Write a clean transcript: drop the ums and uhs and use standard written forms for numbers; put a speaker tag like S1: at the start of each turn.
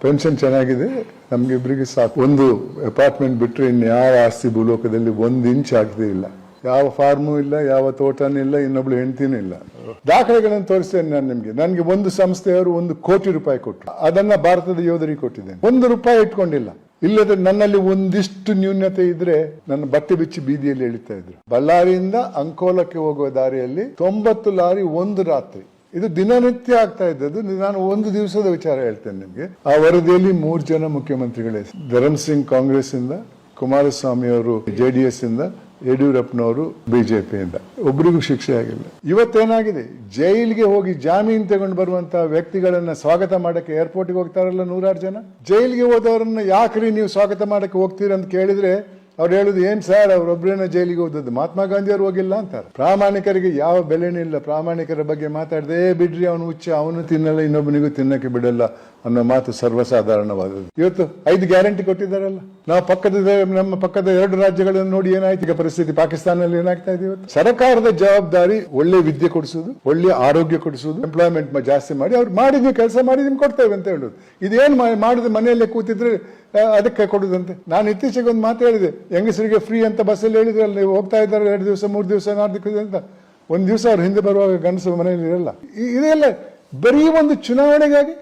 S1: Pension ಚೆನ್ನಾಗಿದೆ, ನಮ್ಗೆ ಇಬ್ಬರಿಗೆ ಸಾಕು. ಒಂದು ಅಪಾರ್ಟ್ಮೆಂಟ್ ಬಿಟ್ರೆ ಇನ್ಯಾವ ಆಸ್ತಿ ಭೂಲೋಕದಲ್ಲಿ 1 ಇಂಚ್ ಆಗದೆ ಇಲ್ಲ. ಯಾವ ಫಾರ್ಮು ಇಲ್ಲ, ಯಾವ ತೋಟನೂ ಇಲ್ಲ, ಇನ್ನೊಬ್ಳು ಹೆಂಡತಿನೂ ಇಲ್ಲ. ದಾಖಲೆಗಳನ್ನು ತೋರಿಸ್ತೇನೆ ನಾನು ನಿಮ್ಗೆ. ನನಗೆ ಒಂದು ಸಂಸ್ಥೆಯವರು 1 ಕೋಟಿ ರೂಪಾಯಿ ಕೊಟ್ಟರು. ಅದನ್ನ ಭಾರತದ ಯೋಧರಿಗೆ ಕೊಟ್ಟಿದ್ದೇನೆ. 1 ರೂಪಾಯಿ ಇಟ್ಕೊಂಡಿಲ್ಲ. ಇಲ್ಲದ್ರೆ ನನ್ನಲ್ಲಿ ಒಂದಿಷ್ಟು ನ್ಯೂನ್ಯತೆ ಇದ್ರೆ ನನ್ನ ಬಟ್ಟೆ ಬಿಚ್ಚಿ ಬೀದಿಯಲ್ಲಿ ಎಳಿತಾ ಇದ್ರು. ಬಳ್ಳಾರಿಯಿಂದ ಅಂಕೋಲಕ್ಕೆ ಹೋಗುವ ದಾರಿಯಲ್ಲಿ 90 ಲಾರಿ ಒಂದು ರಾತ್ರಿ. ಇದು ದಿನನಿತ್ಯ ಆಗ್ತಾ ಇದ್ದದ್ದು. ನಾನು ಒಂದು ದಿವಸದ ವಿಚಾರ ಹೇಳ್ತೇನೆ ನಿಮ್ಗೆ. ಆ ವರದಿಯಲ್ಲಿ 3 ಜನ ಮುಖ್ಯಮಂತ್ರಿಗಳೇ, ಧರಮ್ ಸಿಂಗ್ ಕಾಂಗ್ರೆಸ್ ಇಂದ, ಕುಮಾರಸ್ವಾಮಿ ಅವರು JDS ಇಂದ, ಯಡಿಯೂರಪ್ಪನವರು ಬಿಜೆಪಿಯಿಂದ. ಒಬ್ಬರಿಗೂ ಶಿಕ್ಷೆ ಆಗಿಲ್ಲ. ಇವತ್ತೇನಾಗಿದೆ, ಜೈಲಿಗೆ ಹೋಗಿ ಜಾಮೀನು ತಗೊಂಡು ಬರುವಂತಹ ವ್ಯಕ್ತಿಗಳನ್ನ ಸ್ವಾಗತ ಮಾಡಕ್ಕೆ ಏರ್ಪೋರ್ಟ್ಗೆ ಹೋಗ್ತಾರಲ್ಲ 100 ಜನ. ಜೈಲಿಗೆ ಹೋದವರನ್ನ ಯಾಕ್ರಿ ನೀವು ಸ್ವಾಗತ ಮಾಡಕ್ಕೆ ಹೋಗ್ತೀರ ಅಂತ ಕೇಳಿದ್ರೆ ಅವ್ರು ಹೇಳುದು, ಏನ್ ಸರ್ ಅವ್ರೊಬ್ರೇನ ಜೈಲಿಗೆ ಹೋದದ್ದು, ಮಹಾತ್ಮ ಗಾಂಧಿ ಅವರು ಹೋಗಿಲ್ಲ ಅಂತಾರೆ. ಪ್ರಾಮಾಣಿಕರಿಗೆ ಯಾವ ಬೆಲೆನೂ ಇಲ್ಲ. ಪ್ರಾಮಾಣಿಕರ ಬಗ್ಗೆ ಮಾತಾಡದೆ ಬಿಡ್ರಿ, ಅವನು ಹುಚ್ಚ, ಅವನು ತಿನ್ನಲ್ಲ, ಇನ್ನೊಬ್ಬನಿಗೂ ತಿನ್ನಕ್ಕೆ ಬಿಡಲ್ಲ ಅನ್ನೋ ಮಾತು ಸರ್ವಸಾಧಾರಣವಾದದ್ದು. ಇವತ್ತು 5 ಗ್ಯಾರಂಟಿ ಕೊಟ್ಟಿದ್ದಾರಲ್ಲ. ನಮ್ಮ ಪಕ್ಕದ 2 ರಾಜ್ಯಗಳನ್ನು ನೋಡಿ ಏನಾಯ್ತು ಈಗ ಪರಿಸ್ಥಿತಿ. ಪಾಕಿಸ್ತಾನದಲ್ಲಿ ಏನಾಗ್ತಾ ಇದೆ ಇವತ್ತು. ಸರ್ಕಾರದ ಜವಾಬ್ದಾರಿ ಒಳ್ಳೆ ವಿದ್ಯೆ ಕೊಡಿಸುದು, ಒಳ್ಳೆ ಆರೋಗ್ಯ ಕೊಡಿಸುದು, ಎಂಪ್ಲಾಯ್ಮೆಂಟ್ ಜಾಸ್ತಿ ಮಾಡಿ ಅವ್ರು ಮಾಡಿದ್ವಿ ಕೆಲಸ ಮಾಡಿ ನಿಮ್ಗೆ ಕೊಡ್ತೇವೆ ಅಂತ ಹೇಳುದು. ಇದೇನ್ ಮಾಡಿದ ಮನೆಯಲ್ಲೇ ಕೂತಿದ್ರೆ ಅದಕ್ಕೆ ಕೊಡುದಂತೆ. ನಾನು ಇತ್ತೀಚೆಗೆ ಒಂದು ಮಾತು ಹೇಳಿದೆ, ಹೆಂಗಸರಿಗೆ ಫ್ರೀ ಅಂತ ಬಸ್ಸಲ್ಲಿ ಹೇಳಿದ್ರಲ್ಲ, ನೀವು ಹೋಗ್ತಾ ಇದ್ದಾರೆ 2 ದಿವಸ 3 ದಿವಸ 4 ದಿವಸ ಅಂತ. 1 ದಿವಸ ಅವ್ರು ಹಿಂದೆ ಬರುವಾಗ ಗಂಡಸು ಮನೆಯಲ್ಲಿ ಇರಲ್ಲ. ಇದೆಲ್ಲ ಬರೀ ಒಂದು ಚುನಾವಣೆಗಾಗಿ